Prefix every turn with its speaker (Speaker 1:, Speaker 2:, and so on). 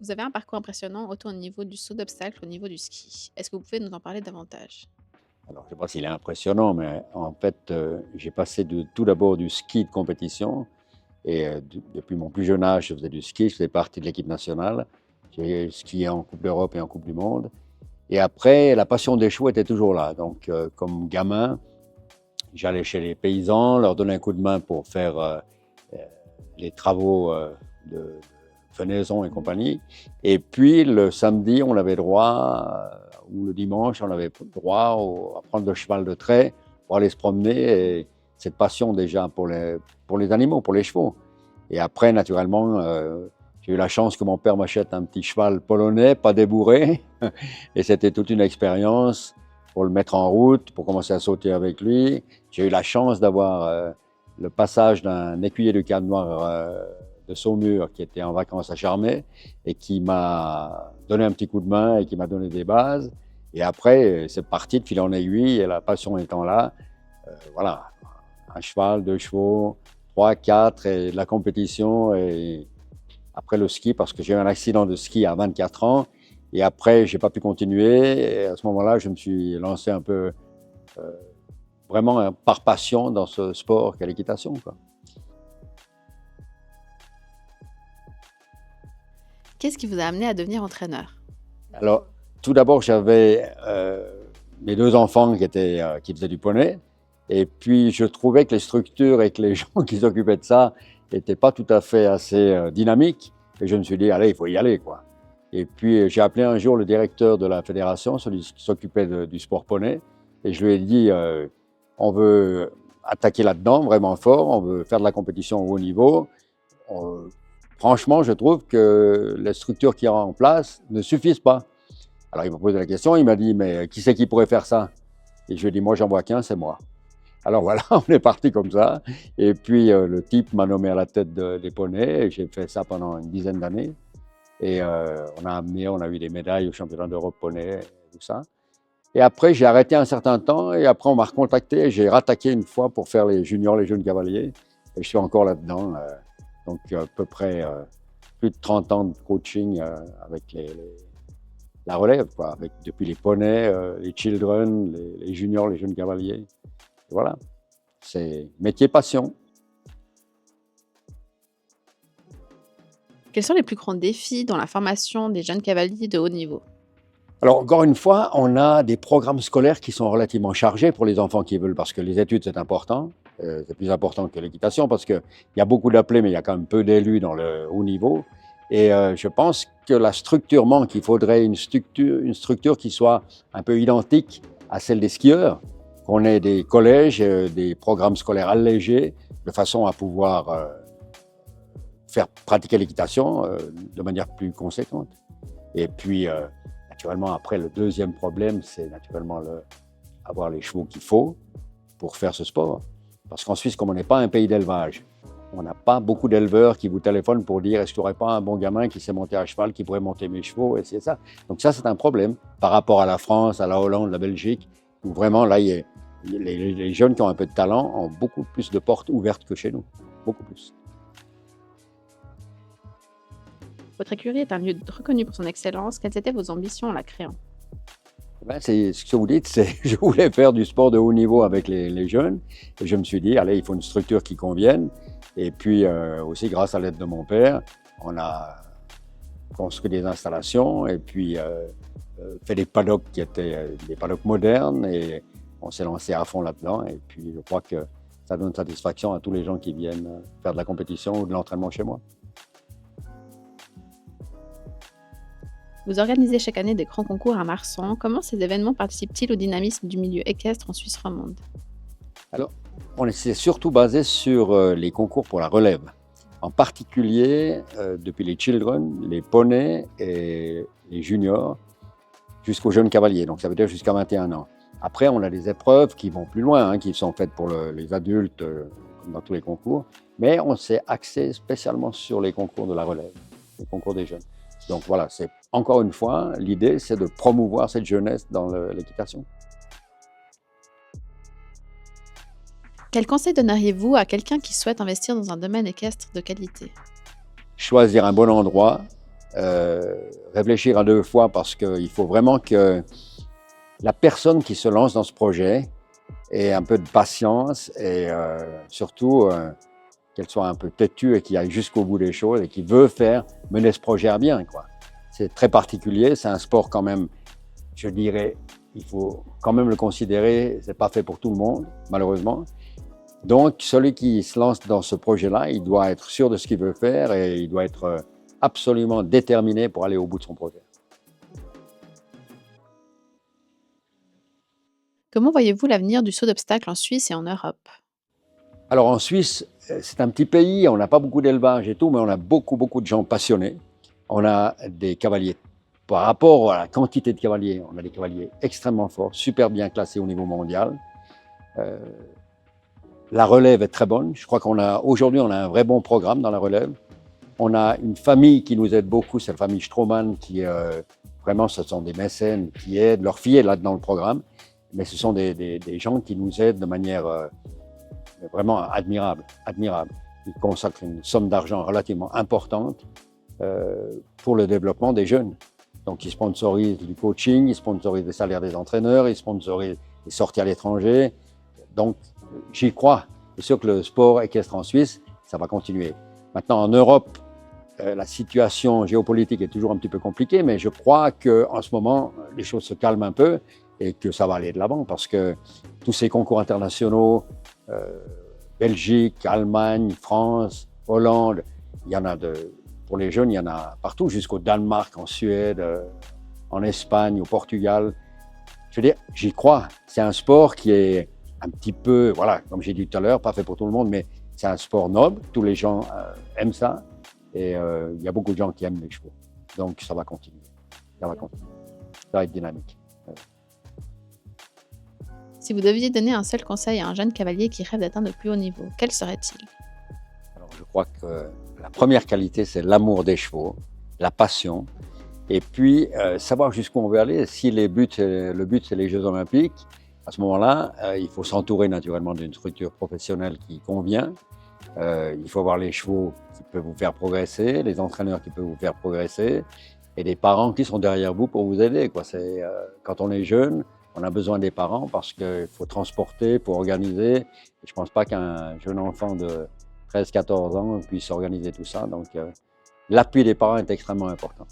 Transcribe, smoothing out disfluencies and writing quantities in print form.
Speaker 1: Vous avez un parcours impressionnant autant au niveau du saut d'obstacle qu'au niveau du ski. Est-ce que vous pouvez nous en parler davantage?
Speaker 2: Alors, je ne sais pas s'il est impressionnant, mais en fait, j'ai passé tout d'abord du ski de compétition et depuis mon plus jeune âge, je faisais du ski, je faisais partie de l'équipe nationale. J'ai skié en Coupe d'Europe et en Coupe du Monde. Et après, la passion des chevaux était toujours là. Donc, comme gamin, j'allais chez les paysans, leur donner un coup de main pour faire euh, les travaux de fenaison et compagnie. Et puis, le samedi, on avait droit, ou le dimanche, on avait droit à prendre le cheval de trait pour aller se promener. Et cette passion déjà pour les animaux, pour les chevaux. Et après, naturellement, j'ai eu la chance que mon père m'achète un petit cheval polonais, pas débourré. Et c'était toute une expérience pour le mettre en route, pour commencer à sauter avec lui. J'ai eu la chance d'avoir le passage d'un écuyer du Cap Noir de Saumur qui était en vacances à Charmey et qui m'a donné un petit coup de main et qui m'a donné des bases. Et après, c'est parti de fil en aiguille et la passion étant là, voilà, un cheval, deux chevaux, trois, quatre et de la compétition. Et après le ski, parce que j'ai eu un accident de ski à 24 ans. Et après, je n'ai pas pu continuer. Et à ce moment-là, je me suis lancé un peu, euh, vraiment par passion dans ce sport qu'est l'équitation, quoi.
Speaker 1: Qu'est-ce qui vous a amené à devenir entraîneur?
Speaker 2: Alors, tout d'abord, j'avais mes deux enfants qui faisaient du poney. Et puis, je trouvais que les structures et que les gens qui s'occupaient de ça n'étaient pas tout à fait assez dynamiques. Et je me suis dit, allez, il faut y aller, quoi. Et puis, j'ai appelé un jour le directeur de la fédération, celui qui s'occupait du sport poney. Et je lui ai dit, on veut attaquer là-dedans vraiment fort, on veut faire de la compétition au haut niveau. On- Franchement, je trouve que les structures qu'il y a en place ne suffisent pas. Alors, il m'a posé la question, il m'a dit, mais qui c'est qui pourrait faire ça? Et je lui ai dit, moi, j'en vois qu'un, c'est moi. Alors voilà, on est parti comme ça. Et puis, le type m'a nommé à la tête des poneys. Et j'ai fait ça pendant une dizaine d'années. Et on a eu des médailles au championnat d'Europe poney, tout ça. Et après, j'ai arrêté un certain temps. Et après, on m'a recontacté. Et j'ai rattaqué une fois pour faire les juniors, les jeunes cavaliers. Et je suis encore là-dedans. Donc, à peu près plus de 30 ans de coaching avec la relève, quoi, avec, depuis les poneys, les children, les juniors, les jeunes cavaliers. Et voilà, c'est métier passion.
Speaker 1: Quels sont les plus grands défis dans la formation des jeunes cavaliers de haut niveau?
Speaker 2: Alors, encore une fois, on a des programmes scolaires qui sont relativement chargés pour les enfants qui veulent, parce que les études, c'est important. C'est plus important que l'équitation, parce qu'il y a beaucoup d'appelés, mais il y a quand même peu d'élus dans le haut niveau. Et je pense que la structure manque. Il faudrait une structure qui soit un peu identique à celle des skieurs, qu'on ait des collèges, des programmes scolaires allégés, de façon à pouvoir faire pratiquer l'équitation de manière plus conséquente. Et puis, naturellement, après, le deuxième problème, c'est naturellement avoir les chevaux qu'il faut pour faire ce sport. Parce qu'en Suisse, comme on n'est pas un pays d'élevage, on n'a pas beaucoup d'éleveurs qui vous téléphonent pour dire est-ce qu'il n'y aurait pas un bon gamin qui sait monter à cheval, qui pourrait monter mes chevaux, et c'est ça. Donc ça, c'est un problème par rapport à la France, à la Hollande, la Belgique, où vraiment, là, les jeunes qui ont un peu de talent ont beaucoup plus de portes ouvertes que chez nous. Beaucoup plus.
Speaker 1: Votre écurie est un lieu reconnu pour son excellence. Quelles étaient vos ambitions en la créant?
Speaker 2: Ben, c'est ce que vous dites, c'est je voulais faire du sport de haut niveau avec les jeunes et je me suis dit, allez, il faut une structure qui convienne. Et puis aussi, grâce à l'aide de mon père, on a construit des installations et puis fait des paddocks qui étaient des paddocks modernes et on s'est lancé à fond là-dedans. Et puis je crois que ça donne satisfaction à tous les gens qui viennent faire de la compétition ou de l'entraînement chez moi.
Speaker 1: Vous organisez chaque année des grands concours à Marsan. Comment ces événements participent-ils au dynamisme du milieu équestre en Suisse romande?
Speaker 2: Alors, on s'est surtout basé sur les concours pour la relève. En particulier, depuis les children, les poneys et les juniors, jusqu'aux jeunes cavaliers, donc ça veut dire jusqu'à 21 ans. Après, on a des épreuves qui vont plus loin, hein, qui sont faites pour les adultes, comme dans tous les concours, mais on s'est axé spécialement sur les concours de la relève, les concours des jeunes. Donc voilà, c'est encore une fois, l'idée, c'est de promouvoir cette jeunesse dans l'équitation.
Speaker 1: Quel conseil donneriez-vous à quelqu'un qui souhaite investir dans un domaine équestre de qualité?
Speaker 2: Choisir un bon endroit, réfléchir à deux fois parce qu'il faut vraiment que la personne qui se lance dans ce projet ait un peu de patience et surtout qu'elle soit un peu têtue et qu'il aille jusqu'au bout des choses et qu'il veut mener ce projet à bien, quoi. C'est très particulier, c'est un sport quand même, je dirais, il faut quand même le considérer, c'est pas fait pour tout le monde, malheureusement. Donc, celui qui se lance dans ce projet-là, il doit être sûr de ce qu'il veut faire et il doit être absolument déterminé pour aller au bout de son projet.
Speaker 1: Comment voyez-vous l'avenir du saut d'obstacle en Suisse et en Europe?
Speaker 2: Alors en Suisse, c'est un petit pays, on n'a pas beaucoup d'élevage et tout, mais on a beaucoup, beaucoup de gens passionnés. On a des cavaliers. Par rapport à la quantité de cavaliers, on a des cavaliers extrêmement forts, super bien classés au niveau mondial. La relève est très bonne. Je crois aujourd'hui, on a un vrai bon programme dans la relève. On a une famille qui nous aide beaucoup, c'est la famille Stroman, qui vraiment, ce sont des mécènes qui aident. Leur fille est là dans le programme, mais ce sont des gens qui nous aident de manière vraiment admirable. Ils consacrent une somme d'argent relativement importante pour le développement des jeunes. Donc, ils sponsorisent du coaching, ils sponsorisent les salaires des entraîneurs, ils sponsorisent les sorties à l'étranger. Donc, j'y crois. C'est sûr que le sport équestre en Suisse, ça va continuer. Maintenant, en Europe, la situation géopolitique est toujours un petit peu compliquée, mais je crois qu'en ce moment, les choses se calment un peu et que ça va aller de l'avant parce que tous ces concours internationaux, Belgique, Allemagne, France, Hollande, il y en a pour les jeunes, il y en a partout, jusqu'au Danemark, en Suède, en Espagne, au Portugal. Je veux dire, j'y crois. C'est un sport qui est un petit peu, voilà, comme j'ai dit tout à l'heure, pas fait pour tout le monde, mais c'est un sport noble. Tous les gens aiment ça. Et il y a beaucoup de gens qui aiment les chevaux. Donc, ça va continuer. Ça va continuer. Ça va être dynamique.
Speaker 1: Si vous deviez donner un seul conseil à un jeune cavalier qui rêve d'atteindre le plus haut niveau, quel serait-il?
Speaker 2: Alors, je crois que la première qualité, c'est l'amour des chevaux, la passion. Et puis, savoir jusqu'où on veut aller. Si le but, c'est les Jeux Olympiques, à ce moment-là, il faut s'entourer naturellement d'une structure professionnelle qui convient. Il faut avoir les chevaux qui peuvent vous faire progresser, les entraîneurs qui peuvent vous faire progresser et des parents qui sont derrière vous pour vous aider, quoi. Quand on est jeune, on a besoin des parents parce qu'il faut transporter, il faut organiser. Et je ne pense pas qu'un jeune enfant de 13-14 ans puisse organiser tout ça. Donc, l'appui des parents est extrêmement important.